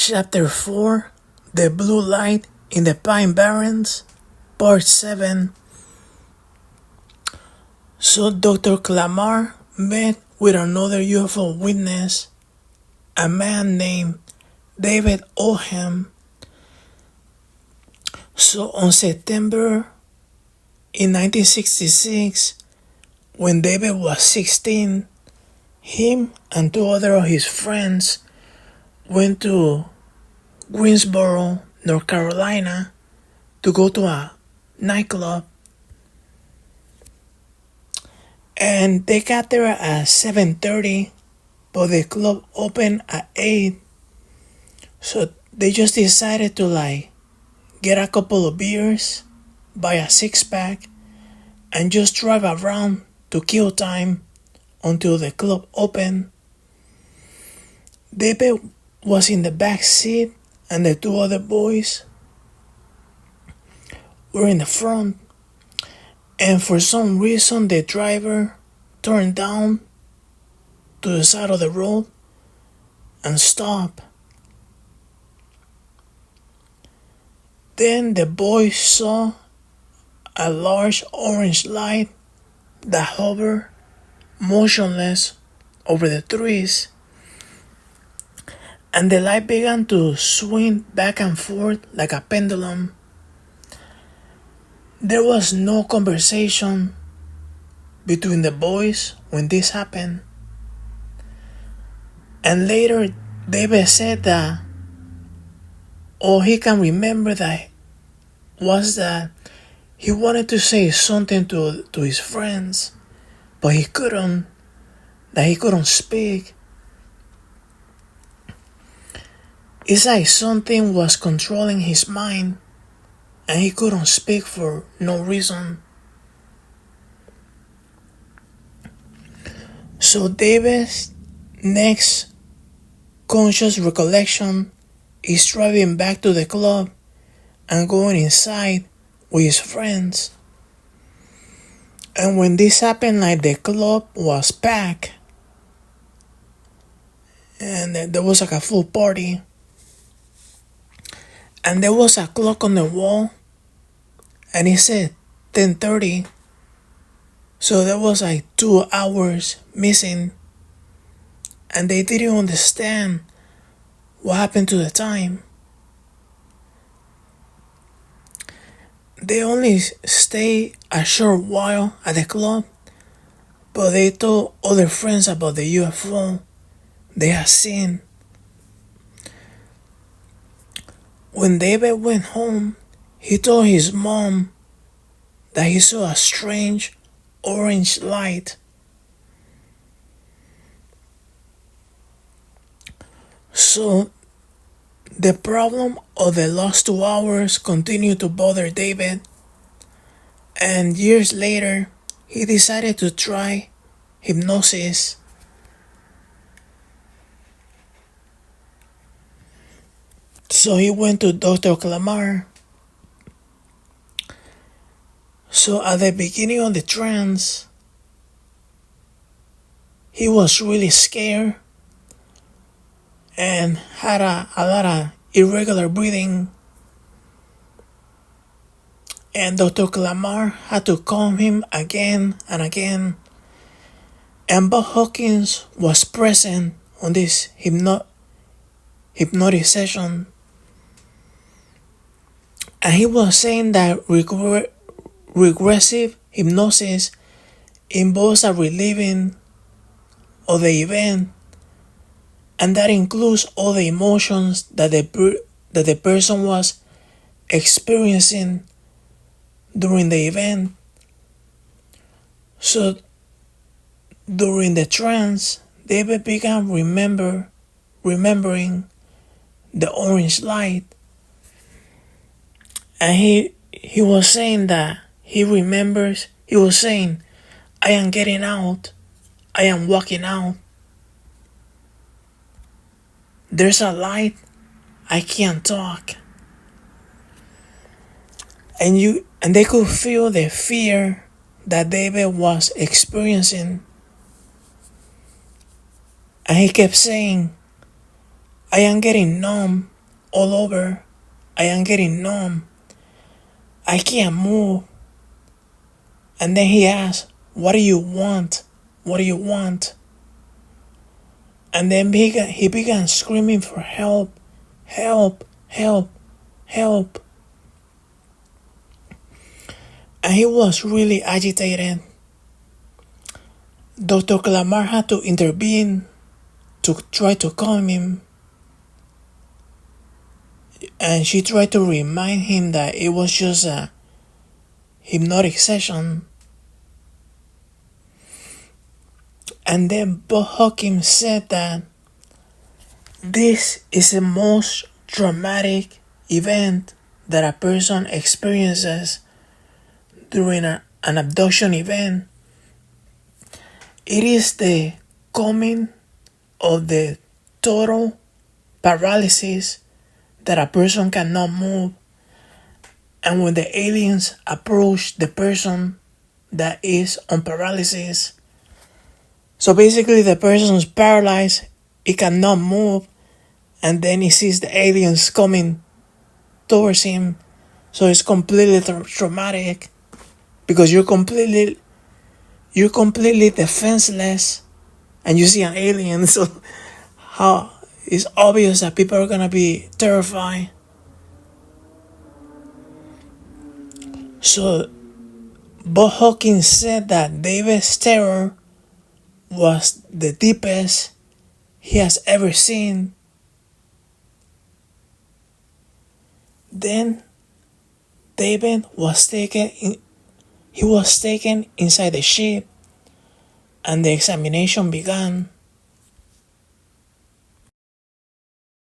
Chapter 4, The Blue Light in the Pine Barrens, Part 7. So Dr. Clamar met with another UFO witness, a man named David Oldham. So on September in 1966, when David was 16, him and two other of his friends went to Greensboro, North Carolina, to go to a nightclub. And they got there at 7:30, but the club opened at 8. So they just decided to get a couple of beers, buy a 6-pack, and just drive around to kill time until the club opened. David was in the back seat and the two other boys were in the front. And for some reason the driver turned down to the side of the road and stopped. Then the boys saw a large orange light that hovered motionless over the trees, and the light began to swing back and forth like a pendulum. There was no conversation between the boys when this happened. And later, David said that all he can remember that was that he wanted to say something to his friends, but he couldn't speak. It's like something was controlling his mind and he couldn't speak for no reason. So David's next conscious recollection is driving back to the club and going inside with his friends. And when this happened, the club was packed and there was a full party. And there was a clock on the wall, and it said 10:30. So there was 2 hours missing, and they didn't understand what happened to the time. They only stayed a short while at the club, but they told other friends about the UFO they had seen. When David went home, he told his mom that he saw a strange orange light. So the problem of the lost 2 hours continued to bother David, and years later, he decided to try hypnosis. So he went to Dr. Clamar. So at the beginning of the trance, he was really scared and had a lot of irregular breathing. And Dr. Clamar had to calm him again and again. And Budd Hopkins was present on this hypnotic session. And he was saying that regressive hypnosis involves a reliving of the event, and that includes all the emotions that the person was experiencing during the event. So during the trance, David began remembering the orange light. And he was saying that he was saying, I am getting out, I am walking out. There's a light, I can't talk. And they could feel the fear that David was experiencing. And he kept saying, I am getting numb all over. I am getting numb. I can't move. And then he asked, what do you want? What do you want? And then he began screaming for help, help, help, help. And he was really agitated. Dr. Clamar had to intervene to try to calm him. And she tried to remind him that it was just a hypnotic session. And then Budd Hopkins said that this is the most traumatic event that a person experiences during an abduction event. It is the coming of the total paralysis that a person cannot move. And when the aliens approach the person that is on paralysis, so basically the person's paralyzed, he cannot move, and then he sees the aliens coming towards him. So it's completely traumatic because you're completely defenseless, and you see an alien. So how it's obvious that people are gonna be terrified. So Budd Hopkins said that David's terror was the deepest he has ever seen. Then David was taken inside the ship, and the examination began.